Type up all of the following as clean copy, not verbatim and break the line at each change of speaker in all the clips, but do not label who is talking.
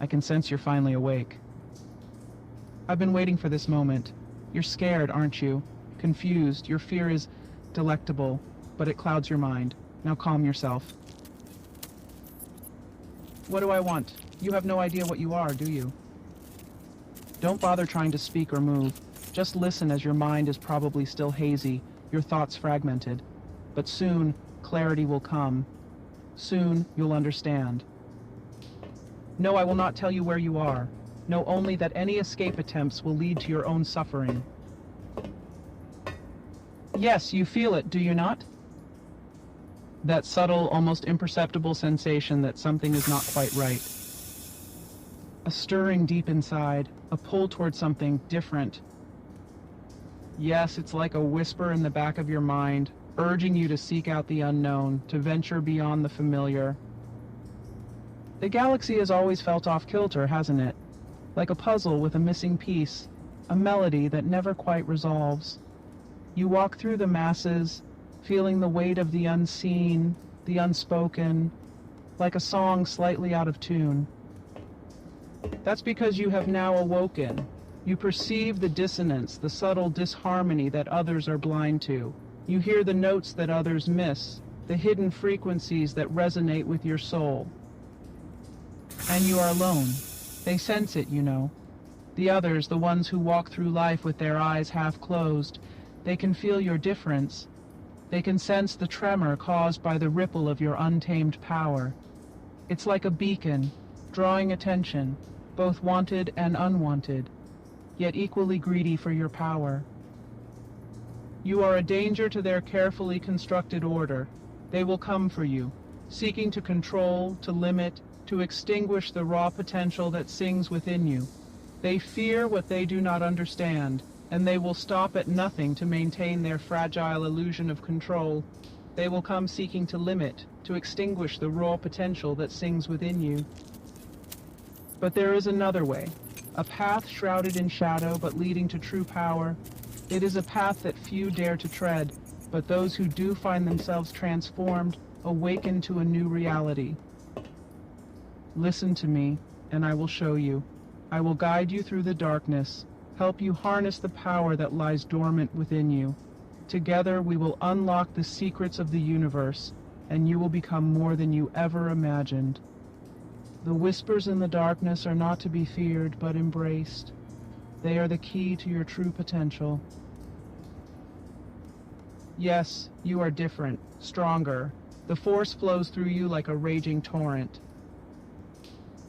I can sense you're finally awake. I've been waiting for this moment. You're scared, aren't you? Confused. Your fear is delectable, but it clouds your mind. Now calm yourself. What do I want? You have no idea what you are, do you? Don't bother trying to speak or move. Just listen, as your mind is probably still hazy, your thoughts fragmented. But soon, clarity will come. Soon, you'll understand. No, I will not tell you where you are. Know only that any escape attempts will lead to your own suffering. Yes, you feel it, do you not? That subtle, almost imperceptible sensation that something is not quite right. A stirring deep inside, a pull toward something different. Yes, it's like a whisper in the back of your mind, urging you to seek out the unknown, to venture beyond the familiar. The galaxy has always felt off kilter, hasn't it? Like a puzzle with a missing piece, a melody that never quite resolves. You walk through the masses, feeling the weight of the unseen, the unspoken, like a song slightly out of tune. That's because you have now awoken. You perceive the dissonance, the subtle disharmony that others are blind to. You hear the notes that others miss, the hidden frequencies that resonate with your soul. And you are alone. They sense it, you know. The others, the ones who walk through life with their eyes half closed, they can feel your difference. They can sense the tremor caused by the ripple of your untamed power. It's like a beacon, drawing attention, both wanted and unwanted, yet equally greedy for your power. You are a danger to their carefully constructed order. They will come for you, seeking to control, to limit, to extinguish the raw potential that sings within you. They fear what they do not understand, and they will stop at nothing to maintain their fragile illusion of control. They will come seeking to limit, to extinguish the raw potential that sings within you. But there is another way, a path shrouded in shadow but leading to true power. It is a path that few dare to tread, but those who do find themselves transformed awaken to a new reality. Listen to me, and I will show you. I will guide you through the darkness, help you harness the power that lies dormant within you. Together we will unlock the secrets of the universe, and you will become more than you ever imagined. The whispers in the darkness are not to be feared, but embraced. They are the key to your true potential. Yes, you are different, stronger. The force flows through you like a raging torrent.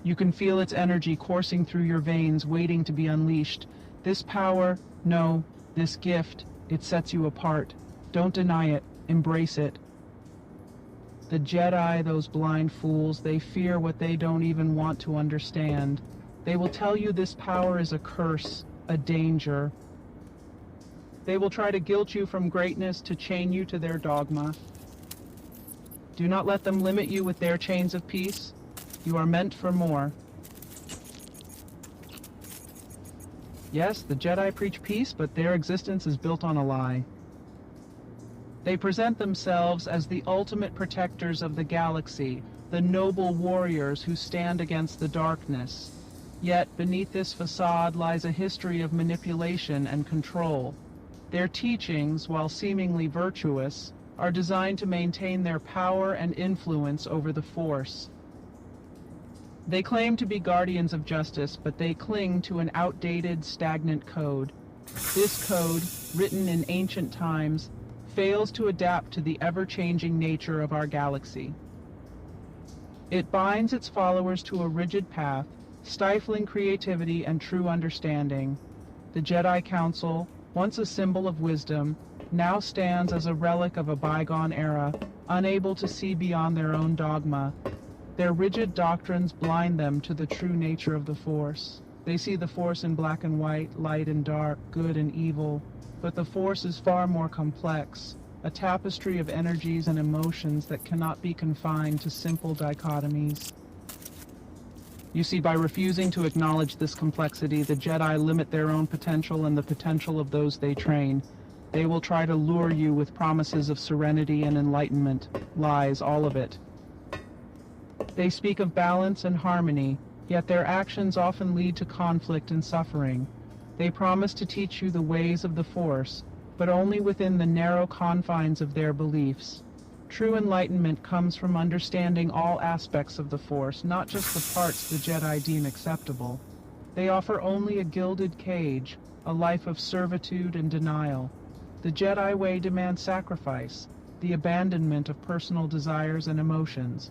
You can feel its energy coursing through your veins, waiting to be unleashed. This power, no, this gift, it sets you apart. Don't deny it, embrace it. The Jedi, those blind fools, they fear what they don't even want to understand. They will tell you this power is a curse, a danger. They will try to guilt you from greatness, to chain you to their dogma. Do not let them limit you with their chains of peace. You are meant for more. Yes, the Jedi preach peace, but their existence is built on a lie. They present themselves as the ultimate protectors of the galaxy, the noble warriors who stand against the darkness. Yet, beneath this facade lies a history of manipulation and control. Their teachings, while seemingly virtuous, are designed to maintain their power and influence over the Force. They claim to be guardians of justice, but they cling to an outdated, stagnant code. This code, written in ancient times, fails to adapt to the ever-changing nature of our galaxy. It binds its followers to a rigid path, stifling creativity and true understanding. The Jedi Council, once a symbol of wisdom, now stands as a relic of a bygone era, unable to see beyond their own dogma. Their rigid doctrines blind them to the true nature of the Force. They see the Force in black and white, light and dark, good and evil. But the Force is far more complex, a tapestry of energies and emotions that cannot be confined to simple dichotomies. You see, by refusing to acknowledge this complexity, the Jedi limit their own potential and the potential of those they train. They will try to lure you with promises of serenity and enlightenment, lies, all of it. They speak of balance and harmony, yet their actions often lead to conflict and suffering. They promise to teach you the ways of the Force, but only within the narrow confines of their beliefs. True enlightenment comes from understanding all aspects of the Force, not just the parts the Jedi deem acceptable. They offer only a gilded cage, a life of servitude and denial. The Jedi way demands sacrifice, the abandonment of personal desires and emotions.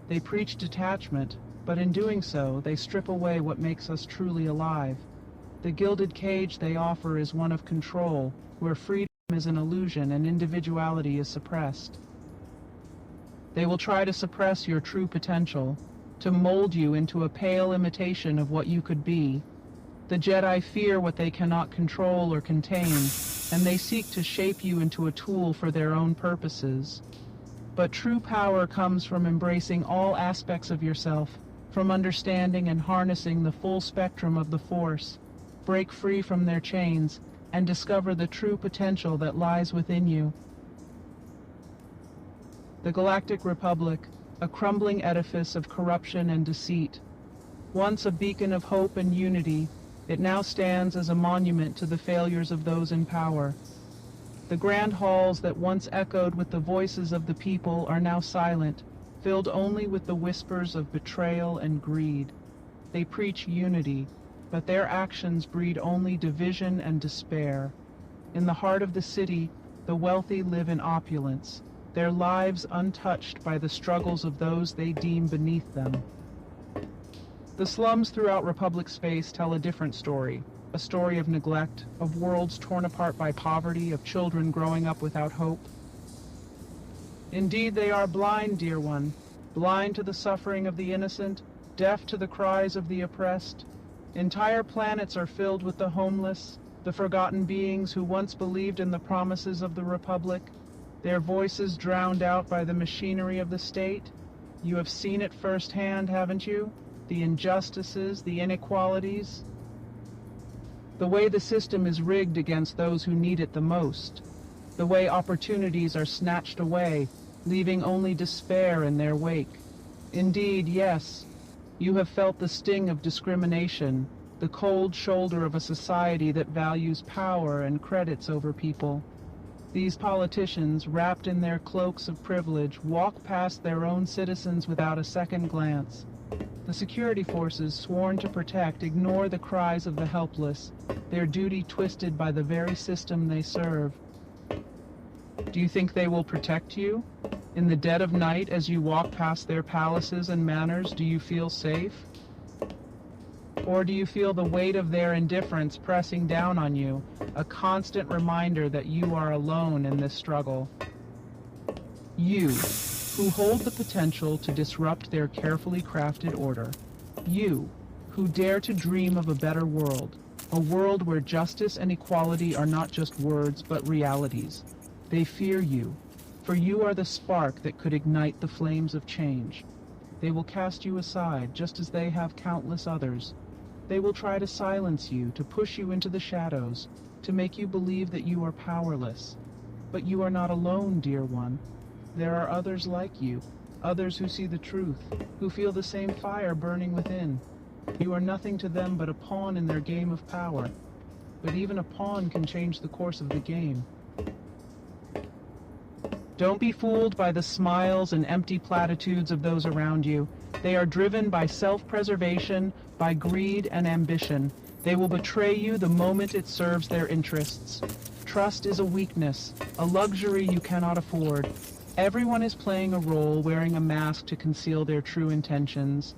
They preach detachment, but in doing so, they strip away what makes us truly alive. The gilded cage they offer is one of control, where freedom is an illusion and individuality is suppressed. They will try to suppress your true potential, to mold you into a pale imitation of what you could be. The Jedi fear what they cannot control or contain, and they seek to shape you into a tool for their own purposes. But true power comes from embracing all aspects of yourself, from understanding and harnessing the full spectrum of the Force. Break free from their chains and discover the true potential that lies within you. The Galactic Republic, a crumbling edifice of corruption and deceit. Once a beacon of hope and unity, it now stands as a monument to the failures of those in power. The grand halls that once echoed with the voices of the people are now silent, filled only with the whispers of betrayal and greed. They preach unity, but their actions breed only division and despair. In the heart of the city, the wealthy live in opulence, their lives untouched by the struggles of those they deem beneath them. The slums throughout Republic space tell a different story, a story of neglect, of worlds torn apart by poverty, of children growing up without hope. Indeed, they are blind, dear one, blind to the suffering of the innocent, deaf to the cries of the oppressed. Entire planets are filled with the homeless, the forgotten beings who once believed in the promises of the Republic, their voices drowned out by the machinery of the state. You have seen it firsthand, haven't you? The injustices, the inequalities. The way the system is rigged against those who need it the most. The way opportunities are snatched away, leaving only despair in their wake. Indeed, yes, you have felt the sting of discrimination, the cold shoulder of a society that values power and credits over people. These politicians, wrapped in their cloaks of privilege, walk past their own citizens without a second glance. The security forces sworn to protect ignore the cries of the helpless, their duty twisted by the very system they serve. Do you think they will protect you? In the dead of night, as you walk past their palaces and manors, do you feel safe? Or do you feel the weight of their indifference pressing down on you, a constant reminder that you are alone in this struggle? You, who hold the potential to disrupt their carefully crafted order. You, who dare to dream of a better world, a world where justice and equality are not just words but realities. They fear you, for you are the spark that could ignite the flames of change. They will cast you aside just as they have countless others. They will try to silence you, to push you into the shadows, to make you believe that you are powerless. But you are not alone, dear one. There are others like you, others who see the truth, who feel the same fire burning within. You are nothing to them but a pawn in their game of power. But even a pawn can change the course of the game. Don't be fooled by the smiles and empty platitudes of those around you. They are driven by self-preservation, by greed and ambition. They will betray you the moment it serves their interests. Trust is a weakness, a luxury you cannot afford. Everyone is playing a role, wearing a mask to conceal their true intentions.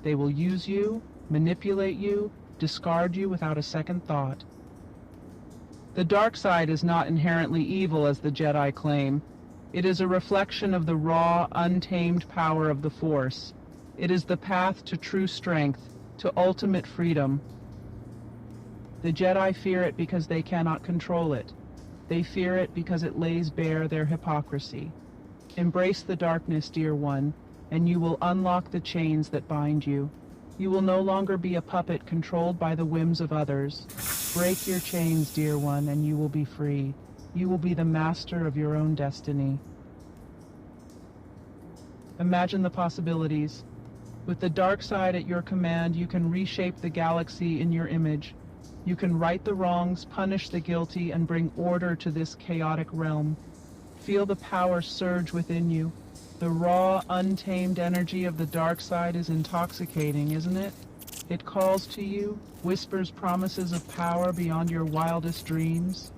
They will use you, manipulate you, discard you without a second thought. The dark side is not inherently evil as the Jedi claim. It is a reflection of the raw, untamed power of the Force. It is the path to true strength, to ultimate freedom. The Jedi fear it because they cannot control it. They fear it because it lays bare their hypocrisy. Embrace the darkness, dear one, and you will unlock the chains that bind you. You will no longer be a puppet controlled by the whims of others. Break your chains, dear one, and you will be free. You will be the master of your own destiny. Imagine the possibilities. With the dark side at your command, you can reshape the galaxy in your image. You can right the wrongs, punish the guilty, and bring order to this chaotic realm. Feel the power surge within you. The raw, untamed energy of the dark side is intoxicating, isn't it? It calls to you, whispers promises of power beyond your wildest dreams.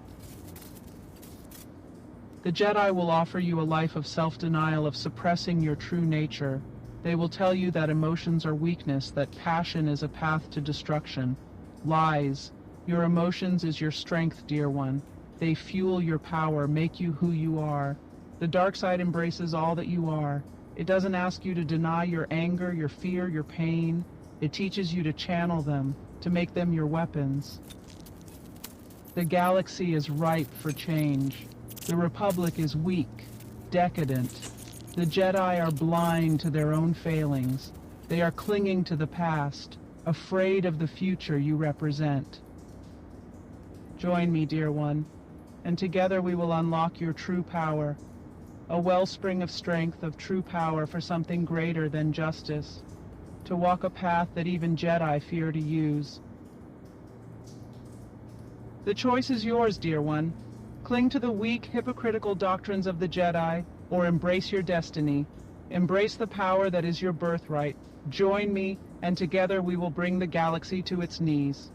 The Jedi will offer you a life of self-denial, of suppressing your true nature. They will tell you that emotions are weakness, that passion is a path to destruction. Lies. Your emotions is your strength, dear one. They fuel your power, make you who you are. The dark side embraces all that you are. It doesn't ask you to deny your anger, your fear, your pain. It teaches you to channel them, to make them your weapons. The galaxy is ripe for change. The Republic is weak, decadent. The Jedi are blind to their own failings. They are clinging to the past, afraid of the future you represent. Join me, dear one, and together we will unlock your true power, a wellspring of strength, of true power for something greater than justice, to walk a path that even Jedi fear to use. The choice is yours, dear one. Cling to the weak, hypocritical doctrines of the Jedi, or embrace your destiny. Embrace the power that is your birthright. Join me, and together we will bring the galaxy to its knees.